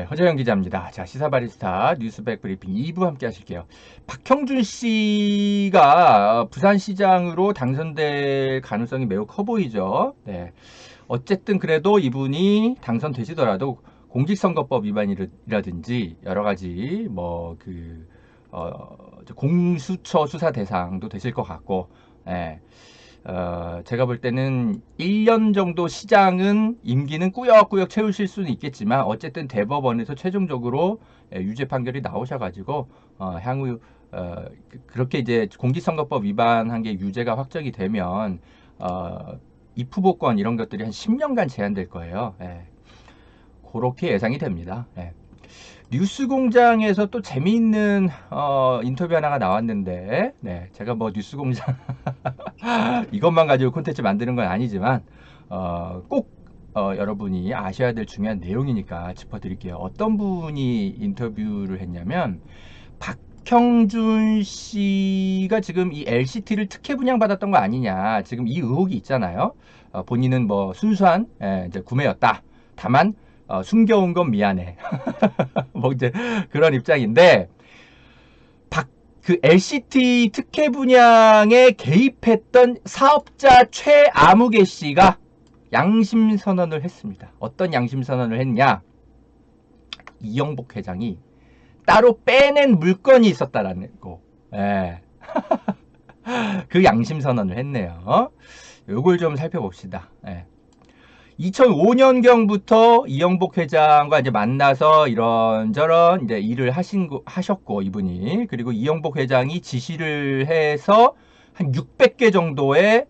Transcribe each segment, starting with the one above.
허재영 기자입니다. 자, 시사바리스타 뉴스백 브리핑 2부 함께 하실게요. 박형준 씨가 부산시장으로 당선될 가능성이 매우 커 보이죠. 네. 어쨌든 그래도 이분이 당선되시더라도 공직선거법 위반이라든지 여러 가지 공수처 수사 대상도 되실 것 같고, 예. 제가 볼 때는 1년 정도 시장은 임기는 꾸역꾸역 채우실 수는 있겠지만 어쨌든 대법원에서 최종적으로 유죄 판결이 나오셔가지고 향후 그렇게 이제 공직선거법 위반한 게 유죄가 확정이 되면 입후보권 이런 것들이 한 10년간 제한될 거예요. 예. 그렇게 예상이 됩니다. 예. 뉴스공장에서 또 재미있는 인터뷰 하나가 나왔는데, 네, 제가 뭐 뉴스공장 이것만 가지고 콘텐츠 만드는 건 아니지만 꼭 여러분이 아셔야 될 중요한 내용이니까 짚어드릴게요. 어떤 분이 인터뷰를 했냐면 박형준 씨가 지금 이 LCT를 특혜 분양받았던 거 아니냐, 지금 이 의혹이 있잖아요. 본인은 뭐 순수한 이제 구매였다. 다만 숨겨온 건 미안해. 뭐 이제 그런 입장인데, 그 LCT 특혜 분양에 개입했던 사업자 최아무개 씨가 양심 선언을 했습니다. 어떤 양심 선언을 했냐? 이영복 회장이 따로 빼낸 물건이 있었다라는 거. 예. 그 양심 선언을 했네요. 요걸 좀 살펴봅시다. 예. 2005년경부터 이영복 회장과 이제 만나서 이런저런 이제 일을 하셨고, 이분이. 그리고 이영복 회장이 지시를 해서 한 600개 정도의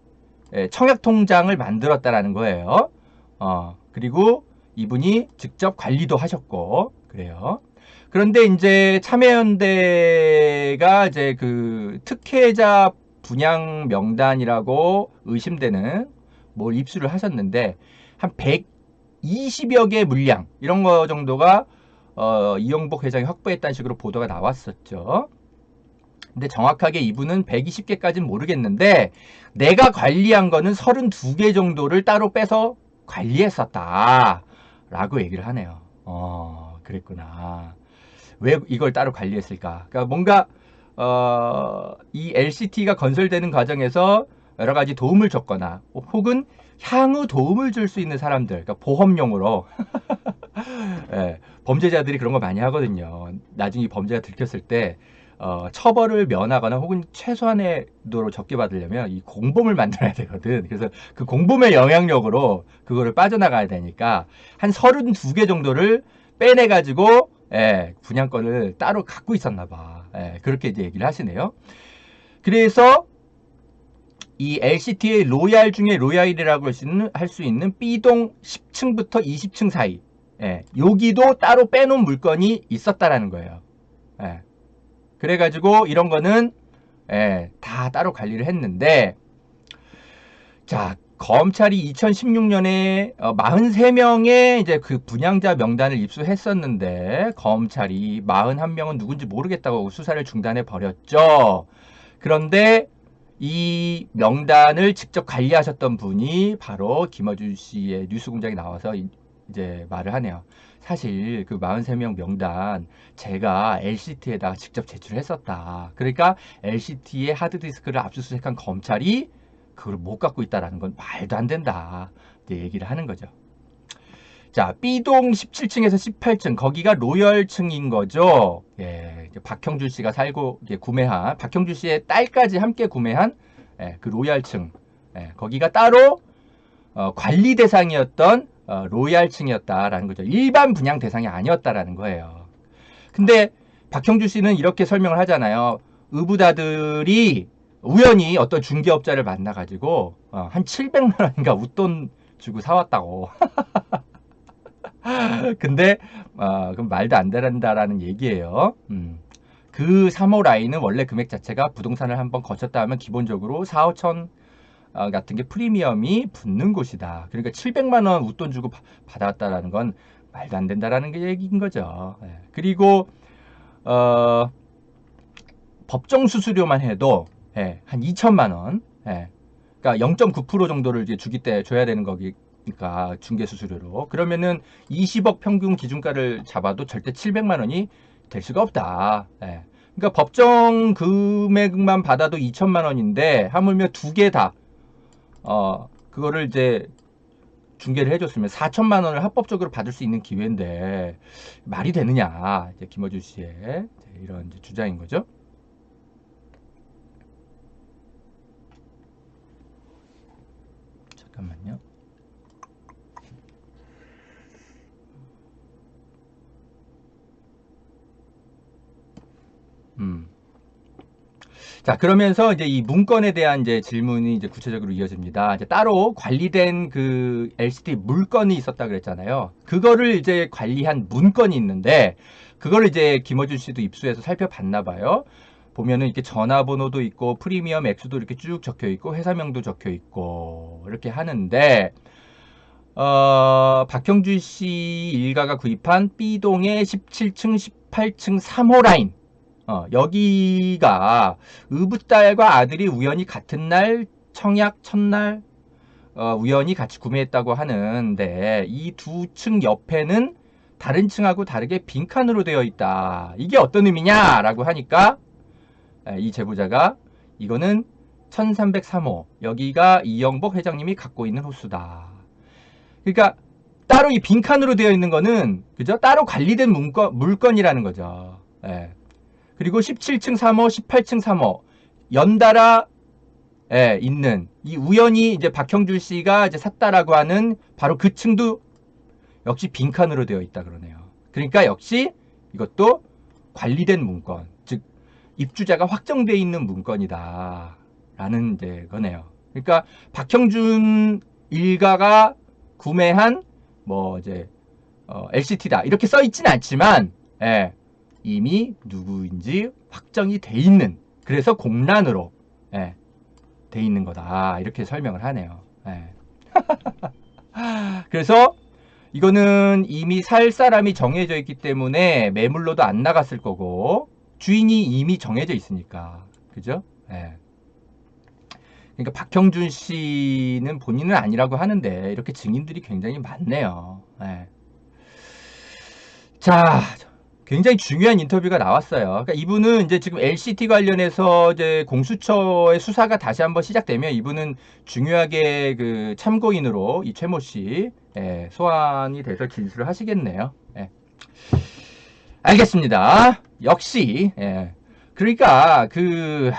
청약 통장을 만들었다라는 거예요. 그리고 이분이 직접 관리도 하셨고, 그래요. 그런데 이제 참여연대가 이제 그 특혜자 분양 명단이라고 의심되는 뭘 입수를 하셨는데, 한 120여 개 물량 이런 거 정도가 이영복 회장이 확보했다는 식으로 보도가 나왔었죠. 근데 정확하게 이분은 120개까지는 모르겠는데 내가 관리한 거는 32개 정도를 따로 빼서 관리했었다 라고 얘기를 하네요. 그랬구나. 왜 이걸 따로 관리했을까? 그러니까 뭔가 이 LCT가 건설되는 과정에서 여러 가지 도움을 줬거나 혹은 향후 도움을 줄 수 있는 사람들, 그러니까 보험용으로 예, 범죄자들이 그런 거 많이 하거든요. 나중에 범죄가 들켰을 때 처벌을 면하거나 혹은 최소한의 도로 적게 받으려면 이 공범을 만들어야 되거든. 그래서 그 공범의 영향력으로 그거를 빠져나가야 되니까 한 32개 정도를 빼내가지고 분양권을 따로 갖고 있었나 봐. 그렇게 이제 얘기를 하시네요. 그래서 이 LCT의 로얄 중에 로얄이라고 할 수 있는 B동 10층부터 20층 사이, 여기도 따로 빼놓은 물건이 있었다라는 거예요. 그래가지고 이런 거는 다 따로 관리를 했는데, 자, 검찰이 2016년에 43명의 이제 그 분양자 명단을 입수했었는데 검찰이 41명은 누군지 모르겠다고 수사를 중단해 버렸죠. 그런데 이 명단을 직접 관리하셨던 분이 바로 김어준 씨의 뉴스공장에 나와서 이제 말을 하네요. 사실 그 43명 명단 제가 LCT에다가 직접 제출했었다. 그러니까 LCT의 하드디스크를 압수수색한 검찰이 그걸 못 갖고 있다라는 건 말도 안 된다. 이제 얘기를 하는 거죠. 자, B동 17층에서 18층, 거기가 로열층인 거죠. 박형준 씨가 살고 구매한, 박형준 씨의 딸까지 함께 구매한 그 로얄층, 거기가 따로 관리 대상이었던 로얄층이었다라는 거죠. 일반 분양 대상이 아니었다라는 거예요. 근데 박형준 씨는 이렇게 설명을 하잖아요. 의붓아들이 우연히 어떤 중개업자를 만나가지고 한 700만 원인가 웃돈 주고 사왔다고. 근데 그럼 말도 안 된다라는 얘기예요. 그 3호 라인은 원래 금액 자체가 부동산을 한번 거쳤다 하면 기본적으로 4, 5천 같은 게 프리미엄이 붙는 곳이다. 그러니까 700만 원 웃돈 주고 받았다라는 건 말도 안 된다라는 게 얘기인 거죠. 그리고 법정 수수료만 해도 한 2천만 원. 그러니까 0.9% 정도를 이제 주기 때 줘야 되는 그러니까 중개 수수료로. 그러면은 20억 평균 기준가를 잡아도 절대 700만 원이 될 수가 없다. 예. 그러니까 법정 금액만 받아도 2천만 원인데 하물며 두 개 다 그거를 이제 중개를 해줬으면 4천만 원을 합법적으로 받을 수 있는 기회인데 말이 되느냐, 이제 김어준 씨의 이런 이제 주장인 거죠. 잠깐만요. 자, 그러면서 이제 이 문건에 대한 이제 질문이 이제 구체적으로 이어집니다. 이제 따로 관리된 그 LCT 물건이 있었다 그랬잖아요. 그거를 이제 관리한 문건이 있는데, 그걸 이제 김어준 씨도 입수해서 살펴봤나 봐요. 보면은 이렇게 전화번호도 있고, 프리미엄 액수도 이렇게 쭉 적혀 있고, 회사명도 적혀 있고, 이렇게 하는데, 박형준 씨 일가가 구입한 B동의 17층, 18층 3호 라인. 여기가 의붓딸과 아들이 우연히 같은 날 청약 첫날 우연히 같이 구매했다고 하는데 이 두 층 옆에는 다른 층하고 다르게 빈칸으로 되어 있다. 이게 어떤 의미냐라고 하니까 이 제보자가 이거는 1303호 여기가 이영복 회장님이 갖고 있는 호수다. 그러니까 따로 이 빈칸으로 되어 있는 거는 그죠? 따로 관리된 물건이라는 거죠. 예. 그리고 17층 3호, 18층 3호 연달아 있는 이 우연히 이제 박형준 씨가 이제 샀다라고 하는 바로 그 층도 역시 빈칸으로 되어 있다 그러네요. 그러니까 역시 이것도 관리된 문건, 즉 입주자가 확정되어 있는 문건이다라는 이제 거네요. 그러니까 박형준 일가가 구매한 뭐 이제 LCT다 이렇게 써 있진 않지만 이미 누구인지 확정이 돼 있는 그래서 공란으로 돼 있는 거다 이렇게 설명을 하네요. 그래서 이거는 이미 살 사람이 정해져 있기 때문에 매물로도 안 나갔을 거고 주인이 이미 정해져 있으니까 그죠? 그러니까 박형준 씨는 본인은 아니라고 하는데 이렇게 증인들이 굉장히 많네요. 자, 굉장히 중요한 인터뷰가 나왔어요. 그러니까 이분은 이제 지금 LCT 관련해서 이제 공수처의 수사가 다시 한번 시작되면 이분은 중요하게 그 참고인으로 이 최모 씨 소환이 돼서 진술을 하시겠네요. 알겠습니다. 역시 그러니까 그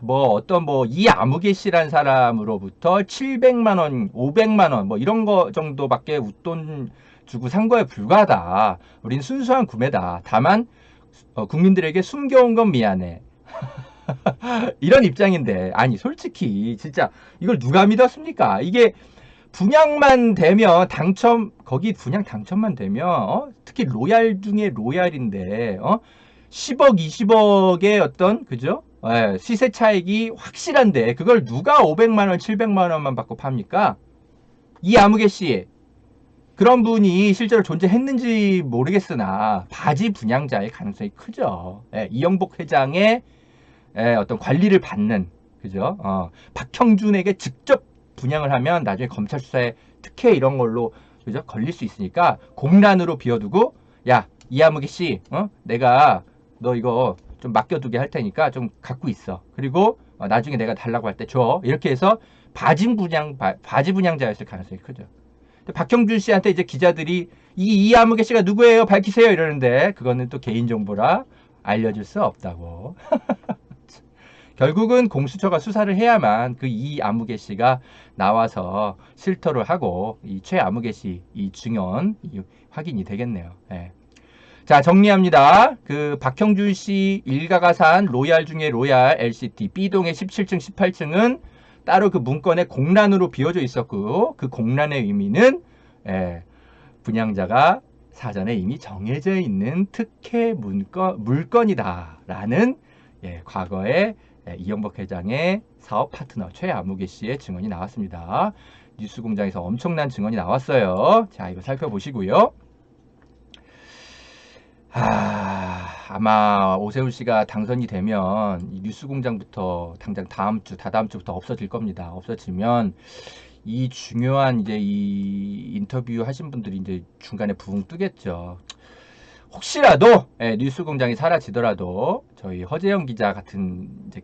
뭐 어떤 뭐 이아무개 씨란 사람으로부터 700만 원, 500만 원 뭐 이런 거 정도밖에 웃돈 주고 산 거에 불과하다. 우린 순수한 구매다. 다만 국민들에게 숨겨온 건 미안해. 이런 입장인데 아니 솔직히 진짜 이걸 누가 믿었습니까? 이게 분양만 되면 당첨 거기 분양 당첨만 되면 특히 로얄 중에 로얄인데 10억 20억의 어떤 그죠? 시세 차익이 확실한데 그걸 누가 500만 원 700만 원만 받고 팝니까? 이아무개 씨 그런 분이 실제로 존재했는지 모르겠으나 바지 분양자의 가능성이 크죠. 이영복 회장의 어떤 관리를 받는 그죠? 박형준에게 직접 분양을 하면 나중에 검찰 수사에 특혜 이런 걸로 그죠? 걸릴 수 있으니까 공란으로 비워두고 야 이아무개 씨, 내가 너 이거 좀 맡겨두게 할 테니까 좀 갖고 있어. 그리고 나중에 내가 달라고 할 때 줘. 이렇게 해서 바지 분양자였을 가능성이 크죠. 박형준 씨한테 이제 기자들이 이아무개 씨가 누구예요? 밝히세요. 이러는데 그거는 또 개인정보라 알려줄 수 없다고. 결국은 공수처가 수사를 해야만 그 이아무개 씨가 나와서 실토를 하고 이 최아무개 씨 이 증언 확인이 되겠네요. 자 정리합니다. 그 박형준 씨 일가가 산 로얄 중에 로얄 LCT B동의 17층 18층은 따로 그 문건에 공란으로 비워져 있었고 그 공란의 의미는 분양자가 사전에 이미 정해져 있는 특혜 물건이다라는 과거에 이영복 회장의 사업 파트너 최아무개 씨의 증언이 나왔습니다. 뉴스공장에서 엄청난 증언이 나왔어요. 자 이거 살펴보시고요. 아마 오세훈 씨가 당선이 되면 이 뉴스공장부터 당장 다다음 주부터 없어질 겁니다. 없어지면 이 중요한 이제 이 인터뷰 하신 분들이 이제 중간에 붕 뜨겠죠. 혹시라도 뉴스공장이 사라지더라도 저희 허재영 기자 같은 이제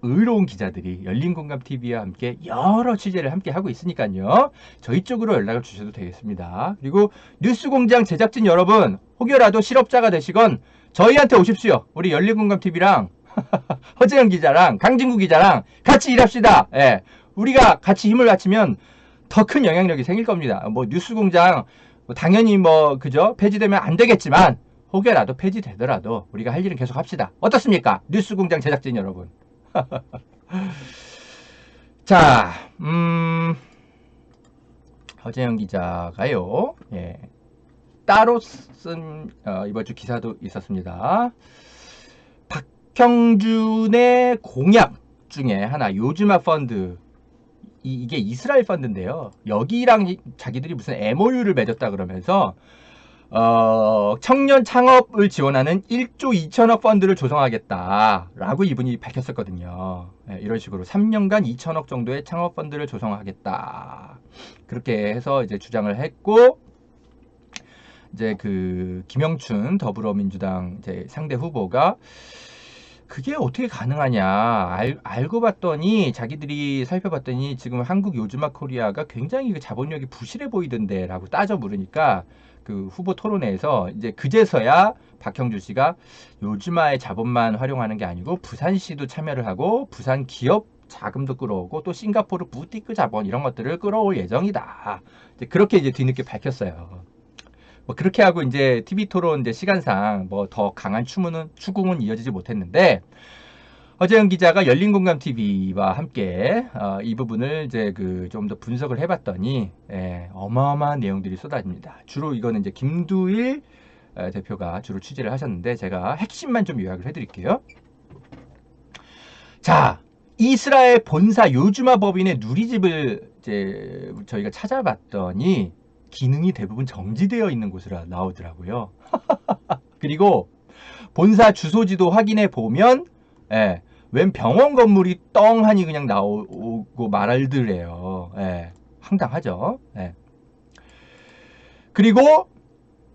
의로운 기자들이 열린공감TV와 함께 여러 취재를 함께 하고 있으니까요. 저희 쪽으로 연락을 주셔도 되겠습니다. 그리고 뉴스공장 제작진 여러분, 혹여라도 실업자가 되시건 저희한테 오십시오. 우리 열린공감TV랑 허재영 기자랑 강진구 기자랑 같이 일합시다. 예. 우리가 같이 힘을 합치면 더 큰 영향력이 생길 겁니다. 뭐 뉴스공장 당연히 뭐 그죠? 폐지되면 안 되겠지만 혹여라도 폐지되더라도 우리가 할 일은 계속 합시다. 어떻습니까? 뉴스공장 제작진 여러분. 자, 허재영 기자가요. 예. 따로 쓴 이번 주 기사도 있었습니다. 박형준의 공약 중에 하나, 요즈마 펀드. 이게 이스라엘 펀드인데요. 여기랑 자기들이 무슨 MOU를 맺었다 그러면서 청년 창업을 지원하는 1조 2천억 펀드를 조성하겠다라고 이분이 밝혔었거든요. 네, 이런 식으로 3년간 2천억 정도의 창업 펀드를 조성하겠다. 그렇게 해서 이제 주장을 했고, 이제 그 김영춘 더불어민주당 이제 상대 후보가 그게 어떻게 가능하냐 알고 봤더니, 자기들이 살펴봤더니 지금 한국 요즈마 코리아가 굉장히 그 자본력이 부실해 보이던데 라고 따져 물으니까 그 후보 토론회에서 이제 그제서야 박형준 씨가 요즈마의 자본만 활용하는 게 아니고 부산시도 참여를 하고 부산 기업 자금도 끌어오고 또 싱가포르 부티크 자본 이런 것들을 끌어올 예정이다. 이제 그렇게 이제 뒤늦게 밝혔어요. 뭐 그렇게 하고 이제 TV 토론 이제 시간상 뭐 더 강한 추궁은 이어지지 못했는데, 허재영 기자가 열린공감TV와 함께 이 부분을 이제 그 좀 더 분석을 해봤더니 어마어마한 내용들이 쏟아집니다. 주로 이거는 이제 김두일 대표가 주로 취재를 하셨는데 제가 핵심만 좀 요약을 해드릴게요. 자, 이스라엘 본사 요즈마 법인의 누리집을 이제 저희가 찾아봤더니 기능이 대부분 정지되어 있는 곳으로 나오더라고요. 그리고 본사 주소지도 확인해 보면 웬 병원 건물이 떵하니 그냥 나오고 말들래요. 황당하죠. 그리고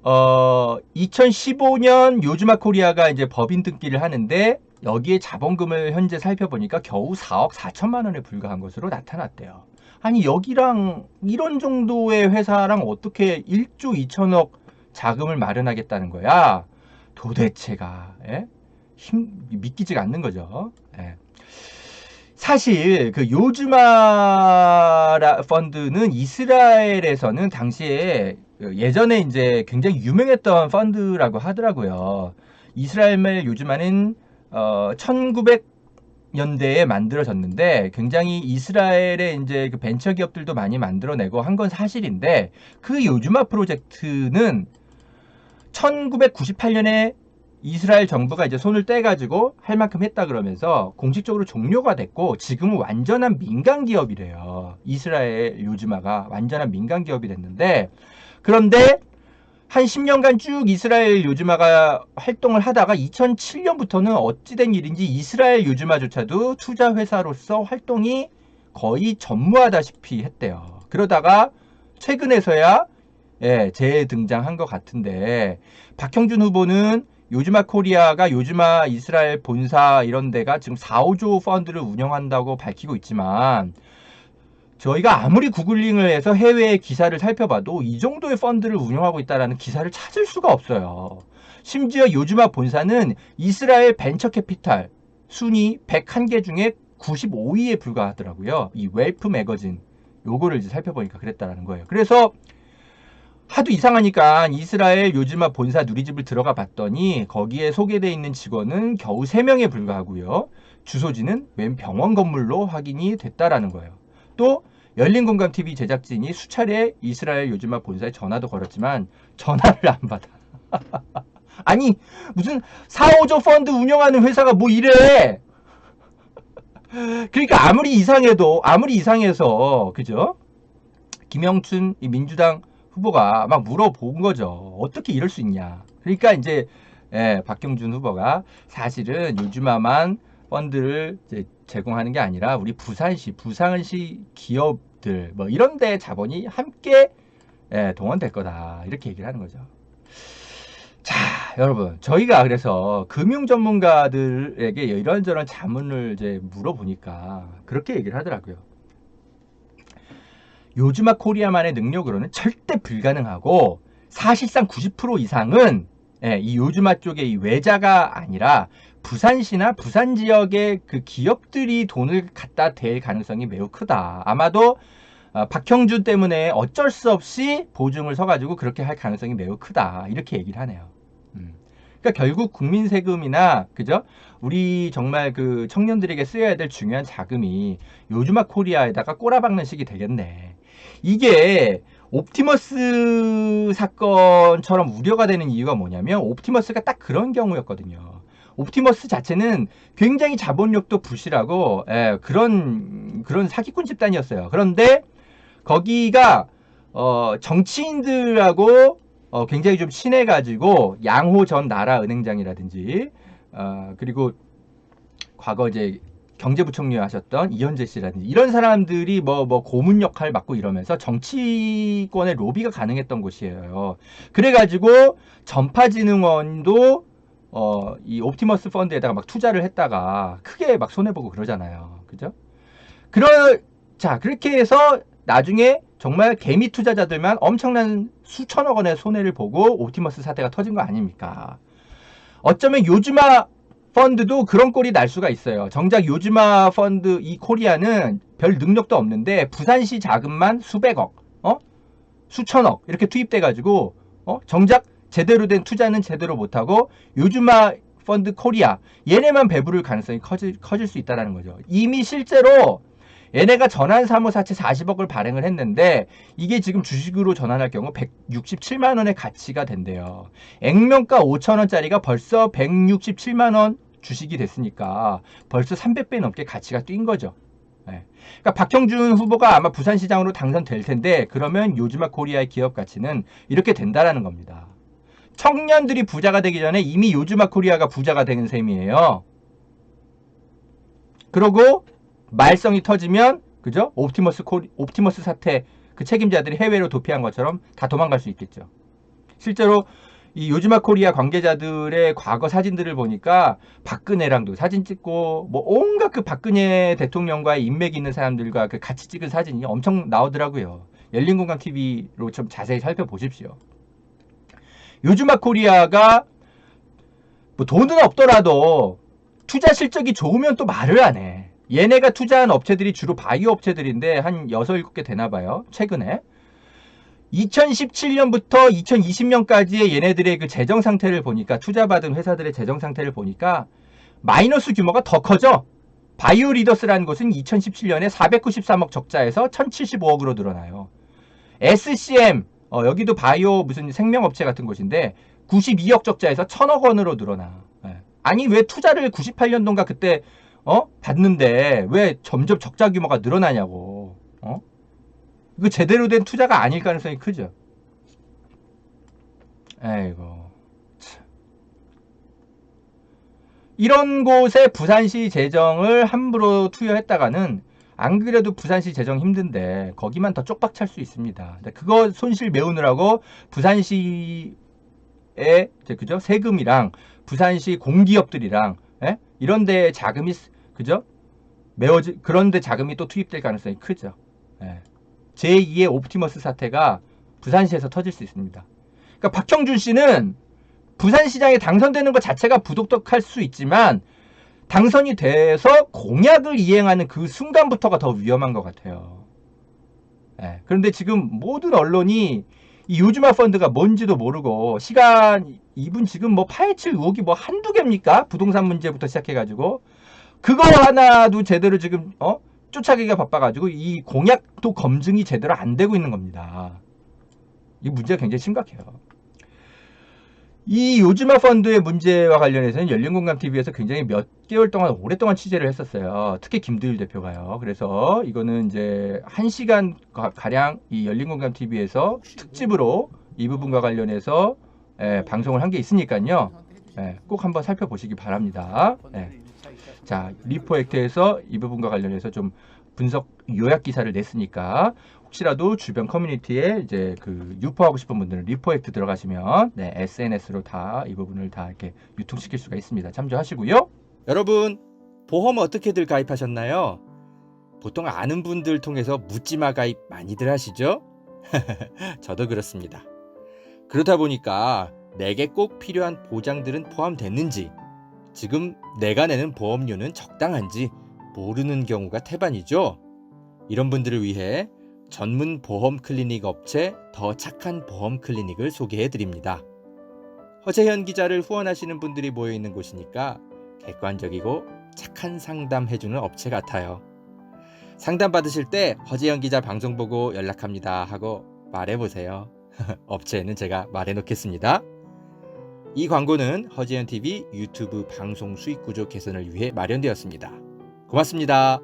2015년 요즈마 코리아가 이제 법인 등기를 하는데 여기에 자본금을 현재 살펴보니까 겨우 4억 4천만 원에 불과한 것으로 나타났대요. 아니 여기랑 이런 정도의 회사랑 어떻게 1조 2천억 자금을 마련하겠다는 거야? 도대체가 믿기지가 않는 거죠. 사실 그 요즈마 펀드는 이스라엘에서는 당시에 예전에 이제 굉장히 유명했던 펀드라고 하더라고요. 이스라엘의 요즈마는 1900년대에 만들어졌는데 굉장히 이스라엘의 이제 그 벤처 기업들도 많이 만들어내고 한 건 사실인데, 그 요즈마 프로젝트는 1998년에 이스라엘 정부가 이제 손을 떼가지고 할 만큼 했다 그러면서 공식적으로 종료가 됐고 지금은 완전한 민간 기업이래요. 이스라엘 요즈마가 완전한 민간 기업이 됐는데, 그런데 한 10년간 쭉 이스라엘 요즈마가 활동을 하다가 2007년부터는 어찌된 일인지 이스라엘 요즈마조차도 투자회사로서 활동이 거의 전무하다시피 했대요. 그러다가 최근에서야 재등장한 것 같은데, 박형준 후보는 요즈마 코리아가 요즈마 이스라엘 본사 이런 데가 지금 4, 5조 펀드를 운영한다고 밝히고 있지만, 저희가 아무리 구글링을 해서 해외의 기사를 살펴봐도 이 정도의 펀드를 운영하고 있다는 기사를 찾을 수가 없어요. 심지어 요즈마 본사는 이스라엘 벤처 캐피탈 순위 101개 중에 95위에 불과하더라고요. 이 웰프 매거진 요거를 이제 살펴보니까 그랬다라는 거예요. 그래서 하도 이상하니까 이스라엘 요즈마 본사 누리집을 들어가 봤더니 거기에 소개되어 있는 직원은 겨우 3명에 불과하고요. 주소지는 웬 병원 건물로 확인이 됐다라는 거예요. 또 열린공감TV 제작진이 수차례 이스라엘 요즈마 본사에 전화도 걸었지만 전화를 안 받아. 아니 무슨 4, 5조 펀드 운영하는 회사가 뭐 이래. 그러니까 아무리 이상해서 그죠? 김영춘 이 민주당 후보가 막 물어본 거죠. 어떻게 이럴 수 있냐. 그러니까 이제 박형준 후보가 사실은 요즈마만 펀드를 이제 제공하는 게 아니라 우리 부산시 기업 기업들 뭐 이런 데 자본이 함께 동원될 거다 이렇게 얘기를 하는 거죠. 자, 여러분, 저희가 그래서 금융 전문가들에게 이런저런 자문을 이제 물어보니까 그렇게 얘기를 하더라고요. 요즈마 코리아만의 능력으로는 절대 불가능하고 사실상 90% 이상은 이 요즈마 쪽의 이 외자가 아니라 부산시나 부산 지역의 그 기업들이 돈을 갖다 댈 가능성이 매우 크다. 아마도 박형준 때문에 어쩔 수 없이 보증을 서가지고 그렇게 할 가능성이 매우 크다. 이렇게 얘기를 하네요. 그러니까 결국 국민 세금이나 그죠? 우리 정말 그 청년들에게 쓰여야 될 중요한 자금이 요즈마 코리아에다가 꼬라박는 식이 되겠네. 이게 옵티머스 사건처럼 우려가 되는 이유가 뭐냐면 옵티머스가 딱 그런 경우였거든요. 옵티머스 자체는 굉장히 자본력도 부실하고 그런 사기꾼 집단이었어요. 그런데 거기가 정치인들하고 굉장히 좀 친해가지고 양호 전 나라은행장이라든지 그리고 과거 이제 경제부총리 하셨던 이현재 씨라든지 이런 사람들이 뭐 고문 역할 맡고 이러면서 정치권의 로비가 가능했던 곳이에요. 그래가지고 전파진흥원도 이 옵티머스 펀드에다가 막 투자를 했다가 크게 막 손해보고 그러잖아요. 그죠? 자, 그렇게 해서 나중에 정말 개미 투자자들만 엄청난 수천억 원의 손해를 보고 옵티머스 사태가 터진 거 아닙니까? 어쩌면 요즈마 펀드도 그런 꼴이 날 수가 있어요. 정작 요즈마 펀드 이 코리아는 별 능력도 없는데 부산시 자금만 수백억, 수천억 이렇게 투입돼가지고 정작 제대로 된 투자는 제대로 못하고 요즈마 펀드 코리아 얘네만 배부를 가능성이 커질 수 있다는 거죠. 이미 실제로 얘네가 전환사무사채 40억을 발행을 했는데 이게 지금 주식으로 전환할 경우 167만 원의 가치가 된대요. 액면가 5천 원짜리가 벌써 167만 원 주식이 됐으니까 벌써 300배 넘게 가치가 뛴 거죠. 그러니까 박형준 후보가 아마 부산시장으로 당선될 텐데 그러면 요즈마 코리아의 기업 가치는 이렇게 된다라는 겁니다. 청년들이 부자가 되기 전에 이미 요즈마 코리아가 부자가 되는 셈이에요. 그러고 말썽이 터지면 그죠? 옵티머스 사태 그 책임자들이 해외로 도피한 것처럼 다 도망갈 수 있겠죠. 실제로 이 요즈마 코리아 관계자들의 과거 사진들을 보니까 박근혜랑도 사진 찍고 뭐 온갖 그 박근혜 대통령과의 인맥이 있는 사람들과 그 같이 찍은 사진이 엄청 나오더라고요. 열린공감 TV로 좀 자세히 살펴보십시오. 요즈마 코리아가 뭐 돈은 없더라도 투자 실적이 좋으면 또 말을 안 해. 얘네가 투자한 업체들이 주로 바이오 업체들인데 한 6, 7개 되나 봐요. 최근에. 2017년부터 2020년까지의 얘네들의 그 재정 상태를 보니까 투자받은 회사들의 재정 상태를 보니까 마이너스 규모가 더 커져. 바이오 리더스라는 곳은 2017년에 493억 적자에서 1075억으로 늘어나요. SCM 여기도 바이오 무슨 생명업체 같은 곳인데 92억 적자에서 1000억 원으로 늘어나. 아니 왜 투자를 98년도인가 그때 받는데 왜 점점 적자 규모가 늘어나냐고. 이거 제대로 된 투자가 아닐 가능성이 크죠. 아이고. 참. 이런 곳에 부산시 재정을 함부로 투여했다가는 안 그래도 부산시 재정 힘든데 거기만 더 쪽박 찰 수 있습니다. 그거 손실 메우느라고 부산시의 그죠? 세금이랑 부산시 공기업들이랑 이런 데 자금이 그죠? 그런 데 자금이 또 투입될 가능성이 크죠. 제2의 옵티머스 사태가 부산시에서 터질 수 있습니다. 그러니까 박형준 씨는 부산시장에 당선되는 것 자체가 부독덕할 수 있지만 당선이 돼서 공약을 이행하는 그 순간부터가 더 위험한 것 같아요. 그런데 지금 모든 언론이 이 요즈마 펀드가 뭔지도 모르고 이분 지금 뭐 파헤칠 의혹이 뭐 한두 개입니까? 부동산 문제부터 시작해가지고 그거 하나도 제대로 지금 쫓아가기가 바빠가지고 이 공약도 검증이 제대로 안 되고 있는 겁니다. 이 문제가 굉장히 심각해요. 이 요즈마 펀드의 문제와 관련해서는 열린공감TV에서 굉장히 몇 개월 동안 오랫동안 취재를 했었어요. 특히 김두일 대표가요. 그래서 이거는 이제 1시간 가량 이 열린공감TV에서 특집으로 이 부분과 관련해서 방송을 한 게 있으니까요. 꼭 한번 살펴보시기 바랍니다. 자, 리포액트에서 이 부분과 관련해서 좀 분석 요약 기사를 냈으니까 혹시라도 주변 커뮤니티에 이제 그 유포하고 싶은 분들은 리포액트 들어가시면 네, SNS로 다 이 부분을 다 이렇게 유통시킬 수가 있습니다. 참조하시고요. 여러분, 보험 어떻게들 가입하셨나요? 보통 아는 분들 통해서 묻지마 가입 많이들 하시죠? 저도 그렇습니다. 그러다 보니까 내게 꼭 필요한 보장들은 포함됐는지, 지금 내가 내는 보험료는 적당한지 모르는 경우가 태반이죠. 이런 분들을 위해 전문 보험 클리닉 업체 더 착한 보험 클리닉을 소개해 드립니다. 허재현 기자를 후원하시는 분들이 모여 있는 곳이니까 객관적이고 착한 상담 해주는 업체 같아요. 상담 받으실 때 허재현 기자 방송 보고 연락합니다 하고 말해보세요. 업체에는 제가 말해놓겠습니다. 이 광고는 허재현TV 유튜브 방송 수익 구조 개선을 위해 마련되었습니다. 고맙습니다.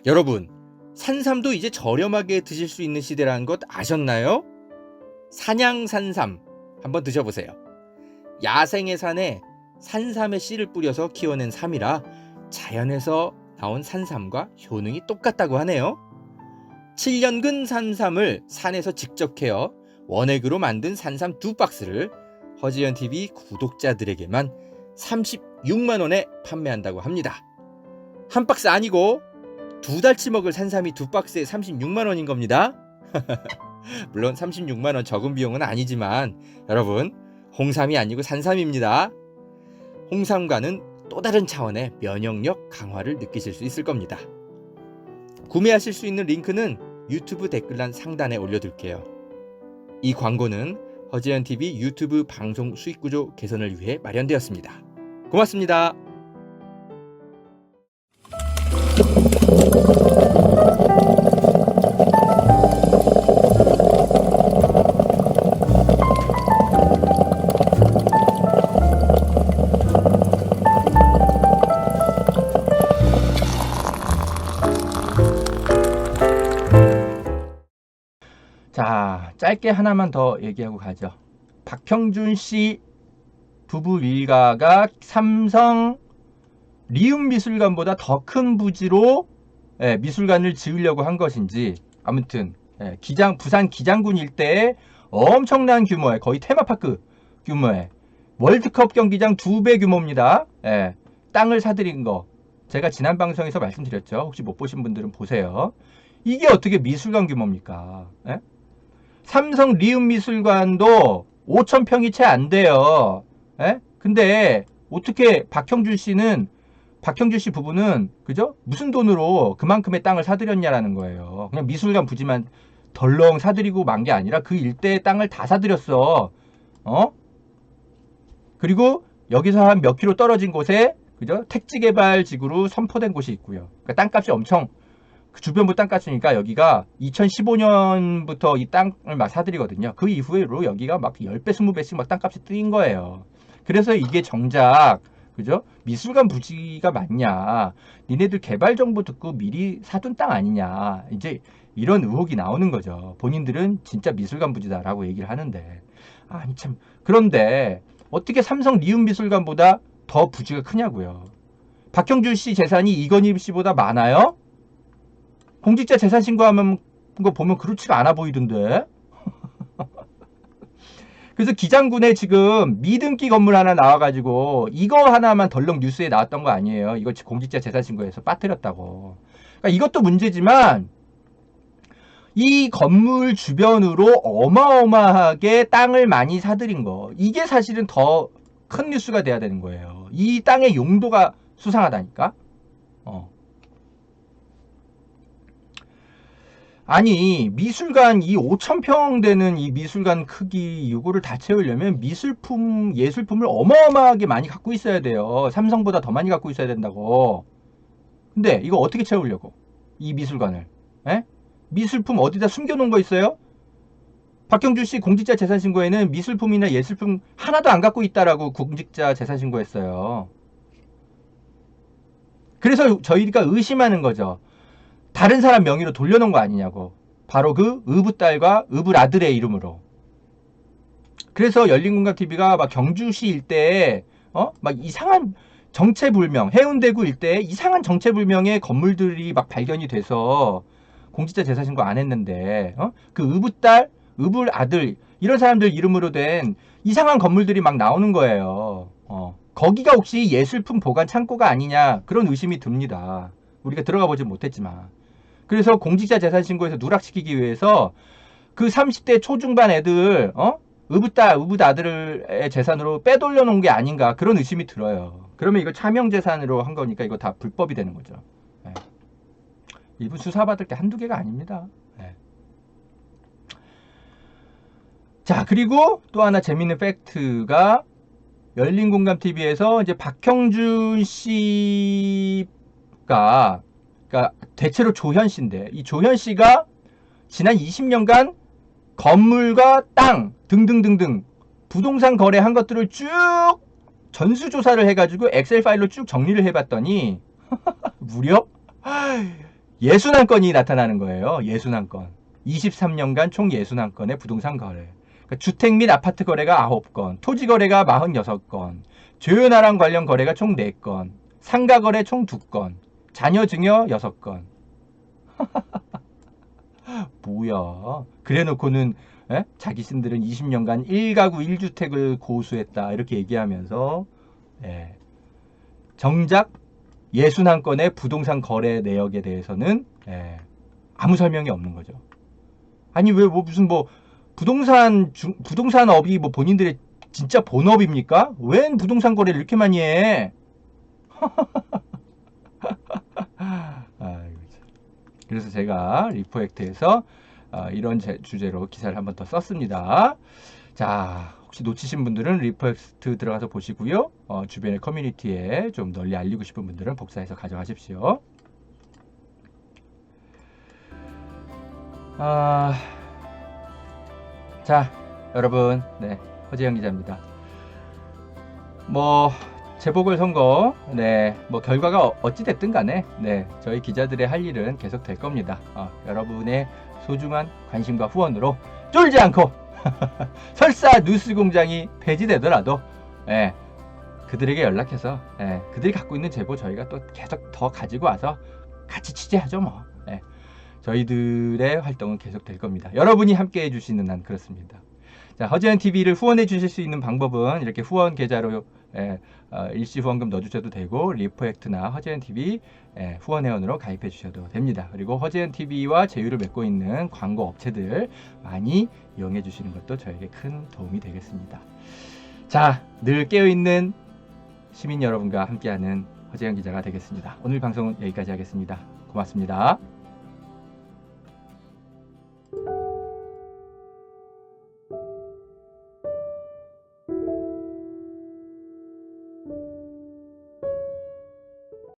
여러분, 산삼도 이제 저렴하게 드실 수 있는 시대라는 것 아셨나요? 산양산삼 한번 드셔보세요. 야생의 산에 산삼의 씨를 뿌려서 키워낸 삼이라 자연에서 나온 산삼과 효능이 똑같다고 하네요. 7년근 산삼을 산에서 직접 캐어 원액으로 만든 산삼 2박스를 허지연TV 구독자들에게만 36만원에 판매한다고 합니다. 한 박스 아니고 2달치 먹을 산삼이 2박스에 36만원인 겁니다. 물론 36만원 적은 비용은 아니지만 여러분, 홍삼이 아니고 산삼입니다. 홍삼과는 또 다른 차원의 면역력 강화를 느끼실 수 있을 겁니다. 구매하실 수 있는 링크는 유튜브 댓글란 상단에 올려둘게요. 이 광고는 허재현TV 유튜브 방송 수익구조 개선을 위해 마련되었습니다. 고맙습니다. 자, 짧게 하나만 더 얘기하고 가죠. 박형준 씨 부부 일가가 삼성 리움 미술관보다 더 큰 부지로 미술관을 지으려고 한 것인지, 아무튼 부산 기장군 일대에 엄청난 규모의, 거의 테마파크 규모의 월드컵 경기장 2배 규모입니다. 땅을 사들인 거 제가 지난 방송에서 말씀드렸죠. 혹시 못 보신 분들은 보세요. 이게 어떻게 미술관 규모입니까? 삼성 리움 미술관도 5,000평이 채 안 돼요. 근데 어떻게 박형준 씨 부부는 그죠? 무슨 돈으로 그만큼의 땅을 사들였냐라는 거예요. 그냥 미술관 부지만 덜렁 사들이고 만 게 아니라 그 일대의 땅을 다 사들였어. 그리고 여기서 한 몇 킬로 떨어진 곳에 그죠? 택지개발지구로 선포된 곳이 있고요. 그러니까 땅값이 엄청, 그 주변부 땅값이니까 여기가 2015년부터 이 땅을 막 사들이거든요. 그 이후로 여기가 막 10배, 20배씩 막 땅값이 뛴 거예요. 그래서 이게 정작 그죠? 미술관 부지가 맞냐? 니네들 개발 정보 듣고 미리 사둔 땅 아니냐? 이제 이런 의혹이 나오는 거죠. 본인들은 진짜 미술관 부지다라고 얘기를 하는데, 아니 참, 그런데 어떻게 삼성 리움 미술관보다 더 부지가 크냐고요? 박형준 씨 재산이 이건희 씨보다 많아요? 공직자 재산 신고하면 거 보면 그렇지가 않아 보이던데. 그래서 기장군에 지금 미등기 건물 하나 나와가지고 이거 하나만 덜렁 뉴스에 나왔던 거 아니에요. 이거 공직자 재산 신고해서 빠뜨렸다고. 그러니까 이것도 문제지만 이 건물 주변으로 어마어마하게 땅을 많이 사들인 거, 이게 사실은 더 큰 뉴스가 돼야 되는 거예요. 이 땅의 용도가 수상하다니까. 아니 미술관, 이 5,000평 되는 이 미술관 크기 이거를 다 채우려면 예술품을 어마어마하게 많이 갖고 있어야 돼요. 삼성보다 더 많이 갖고 있어야 된다고. 근데 이거 어떻게 채우려고, 이 미술관을? 미술품 어디다 숨겨놓은 거 있어요? 박형준 씨 공직자 재산신고에는 미술품이나 예술품 하나도 안 갖고 있다라고 공직자 재산신고했어요. 그래서 저희가 의심하는 거죠. 다른 사람 명의로 돌려놓은 거 아니냐고. 바로 그 의붓딸과 의붓아들의 이름으로. 그래서 열린공감TV가 막 경주시 일대에 막 이상한 정체불명, 해운대구 일대에 이상한 정체불명의 건물들이 막 발견이 돼서 공직자 재산 신고 안 했는데, 그 의붓딸, 의붓아들, 이런 사람들 이름으로 된 이상한 건물들이 막 나오는 거예요. 거기가 혹시 예술품 보관 창고가 아니냐, 그런 의심이 듭니다. 우리가 들어가 보진 못했지만. 그래서 공직자 재산 신고에서 누락시키기 위해서 그 30대 초중반 애들, 의붓딸, 의붓아들의 재산으로 빼돌려 놓은 게 아닌가, 그런 의심이 들어요. 그러면 이거 차명재산으로 한 거니까 이거 다 불법이 되는 거죠. 네. 일부 수사받을 게 한두 개가 아닙니다. 네. 자, 그리고 또 하나 재밌는 팩트가 열린공감TV에서 이제 박형준 씨가, 그러니까 대체로 조현 씨인데, 이 조현 씨가 지난 20년간 건물과 땅 등등등등 부동산 거래한 것들을 쭉 전수조사를 해가지고 엑셀 파일로 쭉 정리를 해봤더니 무려 61건이 나타나는 거예요. 61건. 23년간 총 61건의 부동산 거래. 그러니까 주택 및 아파트 거래가 9건, 토지 거래가 46건, 조현아랑 관련 거래가 총 4건, 상가 거래 총 2건, 자녀 증여 6건. 뭐야. 그래 놓고는 자기신들은 20년간 1가구 1주택을 고수했다, 이렇게 얘기하면서 정작 61건의 부동산 거래 내역에 대해서는 아무 설명이 없는 거죠. 아니 왜 뭐 무슨 뭐 부동산업이 뭐 본인들의 진짜 본업입니까? 웬 부동산 거래를 이렇게 많이 해? 그래서 제가 리포액트에서 이런 주제로 기사를 한번 더 썼습니다. 자, 혹시 놓치신 분들은 리포액트 들어가서 보시고요. 주변의 커뮤니티에 좀 널리 알리고 싶은 분들은 복사해서 가져가십시오. 자, 여러분, 허재영 기자입니다. 뭐 재보궐선거, 뭐 결과가 어찌 됐든 간에, 저희 기자들의 할 일은 계속 될 겁니다. 여러분의 소중한 관심과 후원으로 쫄지 않고 설사 뉴스공장이 폐지되더라도, 그들에게 연락해서, 그들이 갖고 있는 제보 저희가 또 계속 더 가지고 와서 같이 취재하죠, 뭐. 저희들의 활동은 계속 될 겁니다. 여러분이 함께 해주시는 한 그렇습니다. 자, 허재현 TV를 후원해 주실 수 있는 방법은 이렇게 후원 계좌로 일시 후원금 넣어주셔도 되고, 리포액트나 허재현 TV 후원 회원으로 가입해 주셔도 됩니다. 그리고 허재현 TV와 제휴를 맺고 있는 광고 업체들 많이 이용해 주시는 것도 저에게 큰 도움이 되겠습니다. 자, 늘 깨어있는 시민 여러분과 함께하는 허재현 기자가 되겠습니다. 오늘 방송은 여기까지 하겠습니다. 고맙습니다.